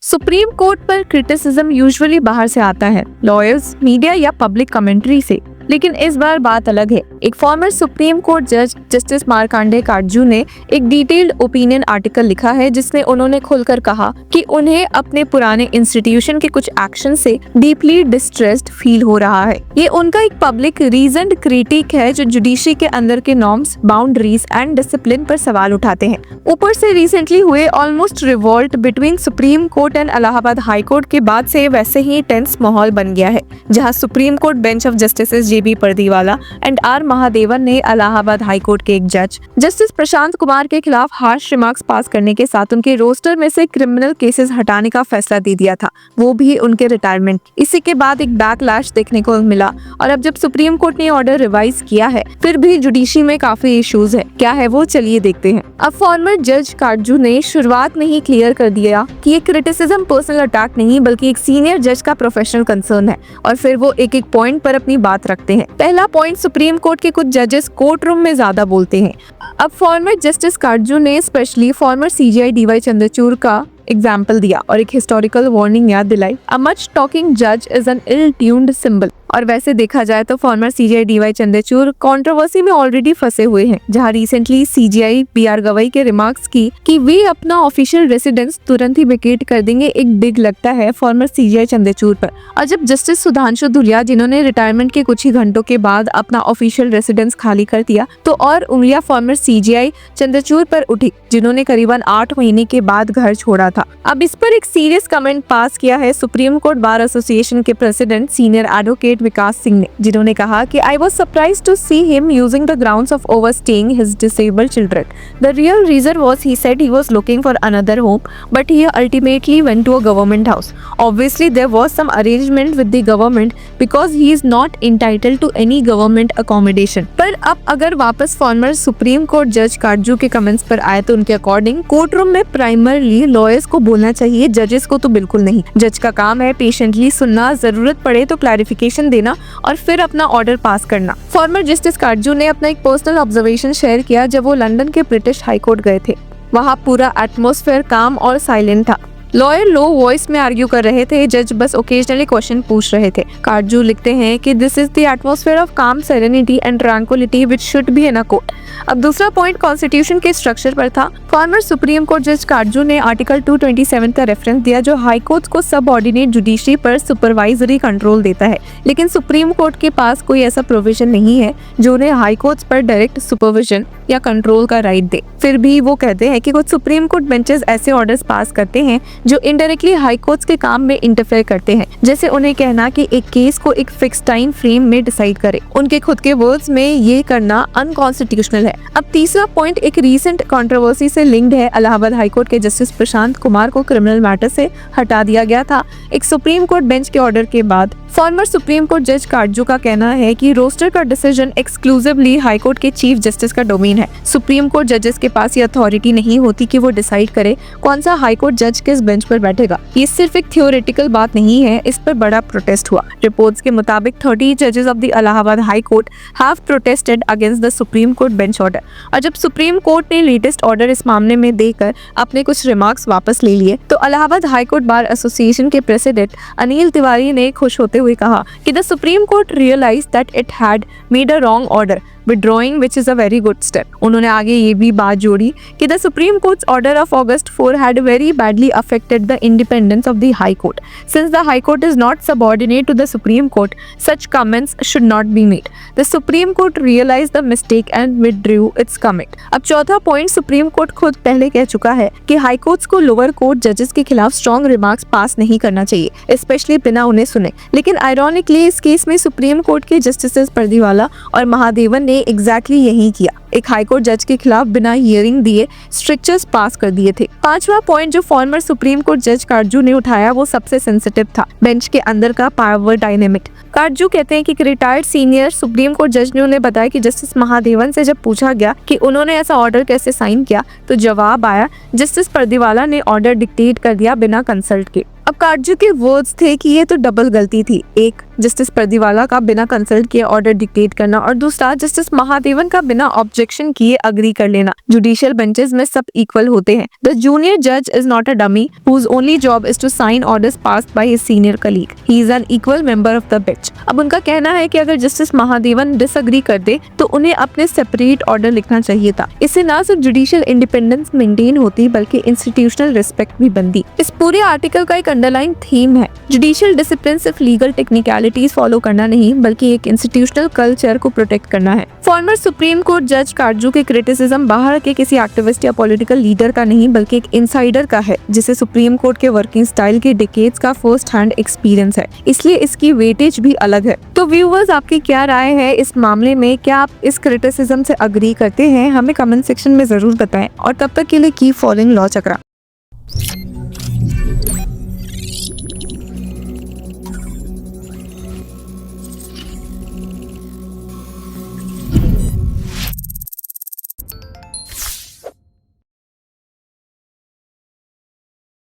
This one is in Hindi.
सुप्रीम कोर्ट पर क्रिटिसिज्म यूजुअली बाहर से आता है, लॉयर्स, मीडिया या पब्लिक कमेंट्री से, लेकिन इस बार बात अलग है। एक फॉर्मर सुप्रीम कोर्ट जज जस्टिस मार्कंडेय काटजू ने एक डिटेल्ड ओपिनियन आर्टिकल लिखा है जिसमें उन्होंने खुलकर कहा कि उन्हें अपने पुराने इंस्टीट्यूशन के कुछ एक्शन से डीपली डिस्ट्रेस्ड फील हो रहा है। ये उनका एक पब्लिक रीजन्ड क्रिटिक है जो जुडिशरी के अंदर के नॉर्म्स, बाउंड्रीज एंड डिसिप्लिन पर सवाल उठाते हैं। ऊपर से रिसेंटली हुए almost revolt between supreme court and Allahabad high court के बाद से वैसे ही टेंस माहौल बन गया है, जहाँ supreme court bench of justice JB Pardiwala and R Mahadevan ने इलाहाबाद हाई कोर्ट के एक जज जस्टिस प्रशांत कुमार के खिलाफ हार्श रिमार्क्स पास करने के साथ उनके रोस्टर में से क्रिमिनल केसेस हटाने का फैसला दे दिया था, वो भी उनके रिटायरमेंट। इसी के बाद एक बैकलैश देखने को मिला और अब जब सुप्रीम कोर्ट ने ऑर्डर रिवाइज किया है फिर भी जुडिशरी में काफी इश्यूज है। क्या है वो, चलिए देखते हैं। अब फॉर्मर जज काटजू ने शुरुआत में ही क्लियर कर दिया कि ये क्रिटिसिज्म पर्सनल अटैक नहीं बल्कि एक सीनियर जज का प्रोफेशनल कंसर्न है, और फिर वो एक एक पॉइंट पर अपनी बात रखते हैं। पहला पॉइंट, सुप्रीम कोर्ट के कुछ जजेस कोर्ट रूम में ज्यादा बोलते हैं। अब फॉर्मर जस्टिस काटजू ने specially former CJI DY Chandrachud का एग्जाम्पल दिया और एक हिस्टोरिकल वार्निंग याद दिलाई। अ मच टॉकिंग जज is an ill tuned symbol. और वैसे देखा जाए तो former CJI DY Chandrachud controversy में ऑलरेडी फंसे हुए हैं, जहां रिसेंटली CJI BR गवई के रिमार्क्स की कि वे अपना ऑफिशियल रेसिडेंस तुरंत ही वेकेट कर देंगे एक डिग लगता है फॉर्मर CJI चंद्रचूड़ पर। और जब जस्टिस सुधांशु धुलिया, जिन्होंने रिटायरमेंट के कुछ ही घंटों के बाद अपना ऑफिशियल रेसिडेंस खाली कर दिया, तो और उंगलियां फॉर्मर CJI चंद्रचूड़ पर उठी, जिन्होंने करीबन 8 महीने के बाद घर छोड़ा था। अब इस पर एक सीरियस कमेंट पास किया है सुप्रीम कोर्ट बार एसोसिएशन के president senior advocate Vikas Singh ने, जिन्होंने कहा कि I was surprise to see him using the grounds of overstaying his disabled children. The real reason was he said he was looking for another home but he ultimately went to a government house. Obviously there was some arrangement with the government because he is not entitled to any government accommodation. पर अब अगर वापस फॉर्मर सुप्रीम कोर्ट जज काटजू के कमेंट्स पर आए तो उनके अकॉर्डिंग कोर्ट रूम में प्राइमरली लॉयर्स को बोलना चाहिए, जजेस को तो बिल्कुल नहीं। जज का काम है पेशेंटली सुनना, जरूरत पड़े तो क्लैरिफिकेशन देना और फिर अपना ऑर्डर पास करना। फॉर्मर जस्टिस काटजू ने अपना एक पर्सनल ऑब्जर्वेशन शेयर किया जब वो लंदन के ब्रिटिश हाई कोर्ट गए थे। वहाँ पूरा एटमॉस्फेयर काम और साइलेंट था। लॉयर लो वॉइस में आर्ग्यू कर रहे थे, जज बस ओकेजनली क्वेश्चन पूछ रहे थे। काटजू लिखते हैं कि this is the atmosphere of calm, serenity and tranquility which should be in a court. अब दूसरा पॉइंट कॉन्स्टिट्यूशन के स्ट्रक्चर पर था। फॉर्मर सुप्रीम कोर्ट जज काटजू ने आर्टिकल 227 का रेफरेंस दिया जो हाई कोर्ट को सबऑर्डिनेट जुडिशरी पर सुपरवाइजरी कंट्रोल देता है, लेकिन सुप्रीम कोर्ट के पास कोई ऐसा प्रोविजन नहीं है जो उन्हें हाई कोर्ट्स पर डायरेक्ट सुपरविजन या कंट्रोल का राइट दे। फिर भी वो कहते हैं कि कुछ सुप्रीम कोर्ट बेंचेस ऐसे ऑर्डर्स पास करते हैं जो इनडायरेक्टली हाई कोर्ट्स के काम में इंटरफेयर करते हैं, जैसे उन्हें कहना कि एक केस को एक फिक्स टाइम फ्रेम में डिसाइड करे। उनके खुद के वर्ड्स में ये करना अनकॉन्स्टिट्यूशनल है। अब तीसरा पॉइंट एक रीसेंट कंट्रोवर्सी से लिंक्ड है। इलाहाबाद हाई कोर्ट के जस्टिस प्रशांत कुमार को क्रिमिनल मैटर से हटा दिया गया था एक सुप्रीम कोर्ट बेंच के ऑर्डर के बाद। फॉर्मर सुप्रीम कोर्ट जज काटजू का कहना है कि रोस्टर का डिसीजन एक्सक्लूसिवली हाई कोर्ट के चीफ जस्टिस का डोमेन है। सुप्रीम कोर्ट जजेस के पास ये अथॉरिटी नहीं होती कि वो डिसाइड करे कौन सा हाई कोर्ट जज किस बेंच पर बैठेगा। ये सिर्फ एक थियोरेटिकल बात नहीं है, इस पर बड़ा प्रोटेस्ट हुआ। रिपोर्ट्स के मुताबिक 30 जजेस of the Allahabad high court have protested against the supreme court bench order. और जब सुप्रीम कोर्ट ने लेटेस्ट ऑर्डर इस मामले में देकर अपने कुछ रिमार्क्स वापस ले लिए तो Allahabad high court bar association के प्रेसिडेंट अनिल तिवारी ने खुश होते हुए कहा कि the supreme court realised that it had made a wrong order withdrawing which is a very good step। उन्होंने आगे ये भी बात जोड़ी कि the Supreme Court's order of August 4 had very badly affected the independence of the High Court. Since the High Court is not subordinate to the Supreme Court, such comments should not be made. The Supreme Court realized the mistake and withdrew its comment। अब चौथा पॉइंट, सुप्रीम कोर्ट खुद पहले कह चुका है कि हाई कोर्ट्स को लोअर कोर्ट जजेस के खिलाफ स्ट्रॉन्ग रिमार्क्स पास नहीं करना चाहिए, स्पेशली बिना उन्हें सुने। लेकिन आयरॉनिकली इस केस में सुप्रीम कोर्ट के जस्टिस पर्दीवाला और महादेवन ने एग्जैक्टली यही किया। एक हाईकोर्ट जज के खिलाफ बिना हियरिंग दिए स्ट्रिक्चर्स पास कर दिए थे। पांचवा पॉइंट जो फॉर्मर सुप्रीम कोर्ट जज काटजू ने उठाया वो सबसे सेंसिटिव था, बेंच के अंदर का पावर डायनेमिक। काटजू कहते हैं कि रिटायर्ड सीनियर सुप्रीम कोर्ट जज ने उन्हें बताया कि जस्टिस महादेवन से जब पूछा गया कि उन्होंने ऐसा ऑर्डर कैसे साइन किया तो जवाब आया जस्टिस पर्दीवाला ने ऑर्डर डिक्टेट कर दिया बिना कंसल्ट के। अब काटजू के वर्ड्स थे कि ये तो डबल गलती थी, एक जस्टिस परदीवाला का बिना कंसल्ट किए ऑर्डर डिक्टेट करना और दूसरा जस्टिस महादेवन का बिना ऑब्जेक्शन किए अग्री कर लेना। जुडिशियल बेंचेस में सब इक्वल होते हैं। द जूनियर जज is not a dummy whose only job is to sign orders passed by his senior colleague, he is an equal member of the bench. अब उनका कहना है कि अगर जस्टिस महादेवन डिसएग्री कर दे तो उन्हें अपने सेपरेट ऑर्डर लिखना चाहिए था। इससे ना सिर्फ जुडिशियल इंडिपेंडेंस मेंटेन होती बल्कि इंस्टीट्यूशनल रिस्पेक्ट भी बनती। इस पूरे आर्टिकल का एक अंडरलाइन थीम है, जुडिशियल डिसिप्लिन सिर्फ लीगल टेक्निकलिटीज फॉलो करना नहीं बल्कि एक इंस्टीट्यूशनल कल्चर को प्रोटेक्ट करना है। फॉर्मर सुप्रीम कोर्ट जज काटजू के क्रिटिसिज्म बाहर के किसी एक्टिविस्ट या पॉलिटिकल लीडर का नहीं बल्कि एक इनसाइडर का है जिसे सुप्रीम कोर्ट के वर्किंग स्टाइल के डिकेड्स का फर्स्ट हैंड एक्सपीरियंस है, इसलिए इसकी वेटेज भी अलग है। तो व्यूअर्स, आपकी क्या राय है इस मामले में? क्या आप इस क्रिटिसिज्म से अग्री करते हैं? हमें कमेंट सेक्शन में जरूर बताएं और तब तक के लिए कीप फॉलोइंग लॉ चक्रा।